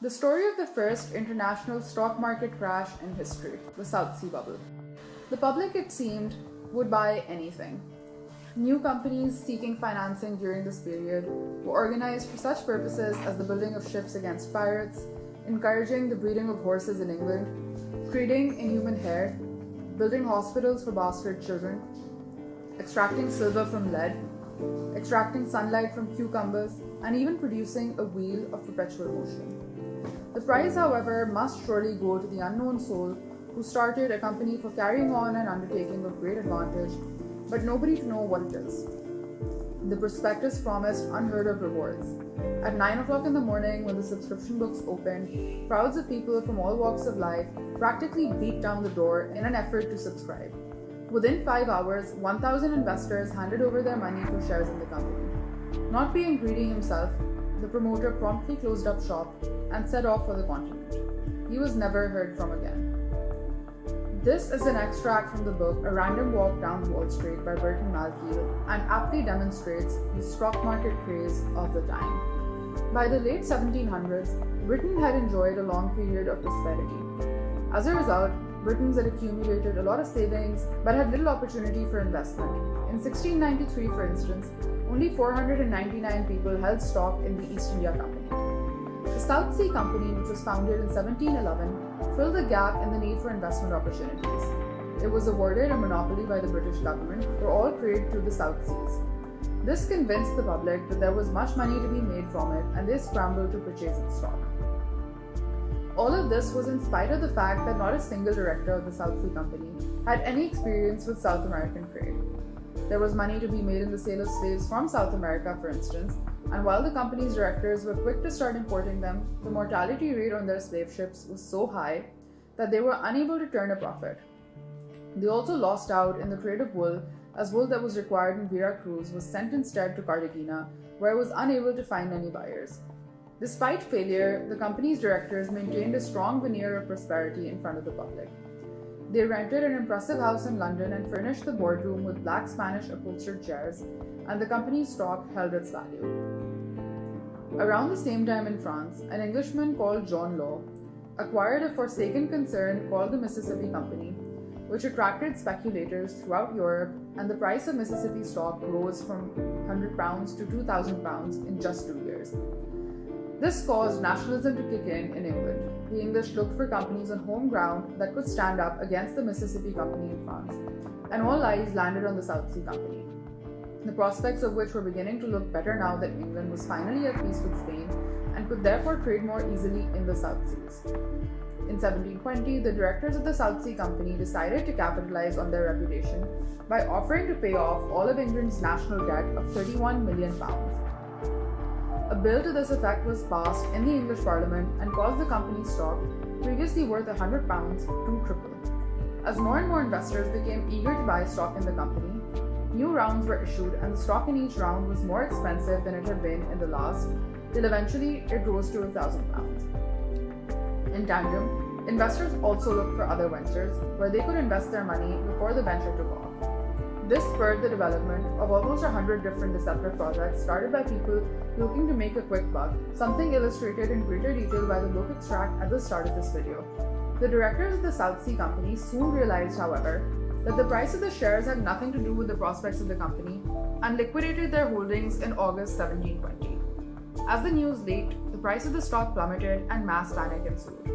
The story of the first international stock market crash in history, the South Sea Bubble. The public, it seemed, would buy anything. New companies seeking financing during this period were organized for such purposes as the building of ships against pirates, encouraging the breeding of horses in England, creating inhuman hair, building hospitals for bastard children, extracting silver from lead, extracting sunlight from cucumbers, and even producing a wheel of perpetual motion. The prize, however, must surely go to the unknown soul who started a company for carrying on an undertaking of great advantage, but nobody to know what it is. The prospectus promised unheard of rewards. At 9 o'clock in the morning, when the subscription books opened, crowds of people from all walks of life practically beat down the door in an effort to subscribe. Within 5 hours, 1,000 investors handed over their money for shares in the company. Not being greedy himself, the promoter promptly closed up shop and set off for the continent. He was never heard from again. This is an extract from the book A Random Walk Down Wall Street by Briton and aptly demonstrates the stock market craze of the time. By the late 1700s, Britain had enjoyed a long period of prosperity. As a result, Britons had accumulated a lot of savings but had little opportunity for investment. In 1693, for instance, only 499 people held stock in the East India Company. The South Sea Company, which was founded in 1711, filled the gap in the need for investment opportunities. It was awarded a monopoly by the British government for all trade through the South Seas. This convinced the public that there was much money to be made from it, and they scrambled to purchase its stock. All of this was in spite of the fact that not a single director of the South Sea Company had any experience with South American trade. There was money to be made in the sale of slaves from South America, for instance, and while the company's directors were quick to start importing them, the mortality rate on their slave ships was so high that they were unable to turn a profit. They also lost out in the trade of wool, as wool that was required in Vera Cruz was sent instead to Cartagena, where it was unable to find any buyers. Despite failure, the company's directors maintained a strong veneer of prosperity in front of the public. They rented an impressive house in London and furnished the boardroom with black Spanish upholstered chairs, and the company's stock held its value. Around the same time in France, an Englishman called John Law acquired a forsaken concern called the Mississippi Company, which attracted speculators throughout Europe, and the price of Mississippi stock rose from £100 to £2,000 in just 2 years. This caused nationalism to kick in England. The English looked for companies on home ground that could stand up against the Mississippi Company in France, and all eyes landed on the South Sea Company, the prospects of which were beginning to look better now that England was finally at peace with Spain and could therefore trade more easily in the South Seas. In 1720, the directors of the South Sea Company decided to capitalize on their reputation by offering to pay off all of England's national debt of £31 million. A bill to this effect was passed in the English Parliament and caused the company's stock, previously worth £100, to triple. As more and more investors became eager to buy stock in the company, new rounds were issued and the stock in each round was more expensive than it had been in the last, till eventually it rose to £1,000. In tandem, investors also looked for other ventures where they could invest their money before the venture took off. This spurred the development of almost 100 different deceptive projects started by people looking to make a quick buck, something illustrated in greater detail by the book extract at the start of this video. The directors of the South Sea Company soon realized, however, that the price of the shares had nothing to do with the prospects of the company and liquidated their holdings in August 1720. As the news leaked, the price of the stock plummeted and mass panic ensued.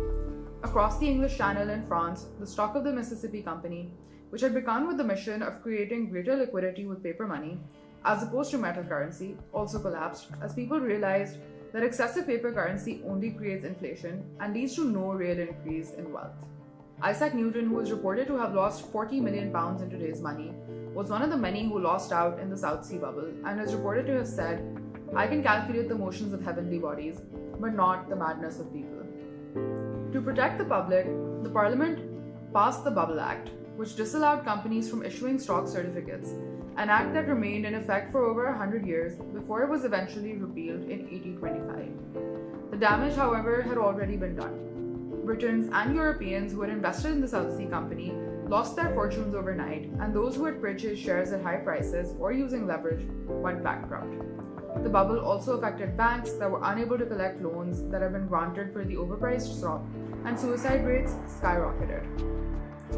Across the English Channel in France, the stock of the Mississippi Company, which had begun with the mission of creating greater liquidity with paper money, as opposed to metal currency, also collapsed as people realized that excessive paper currency only creates inflation and leads to no real increase in wealth. Isaac Newton, who is reported to have lost £40 million in today's money, was one of the many who lost out in the South Sea Bubble and is reported to have said, "I can calculate the motions of heavenly bodies, but not the madness of people." To protect the public, the Parliament passed the Bubble Act, which disallowed companies from issuing stock certificates, an act that remained in effect for over 100 years before it was eventually repealed in 1825. The damage, however, had already been done. Britons and Europeans who had invested in the South Sea Company lost their fortunes overnight, and those who had purchased shares at high prices or using leverage went bankrupt. The bubble also affected banks that were unable to collect loans that had been granted for the overpriced stock, and suicide rates skyrocketed.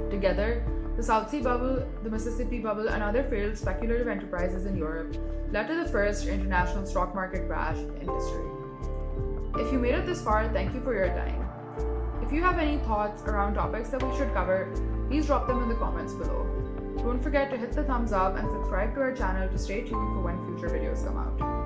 Together, the South Sea bubble, the Mississippi bubble, and other failed speculative enterprises in Europe led to the first international stock market crash in history. If you made it this far, thank you for your time. If you have any thoughts around topics that we should cover, please drop them in the comments below. Don't forget to hit the thumbs up and subscribe to our channel to stay tuned for when future videos come out.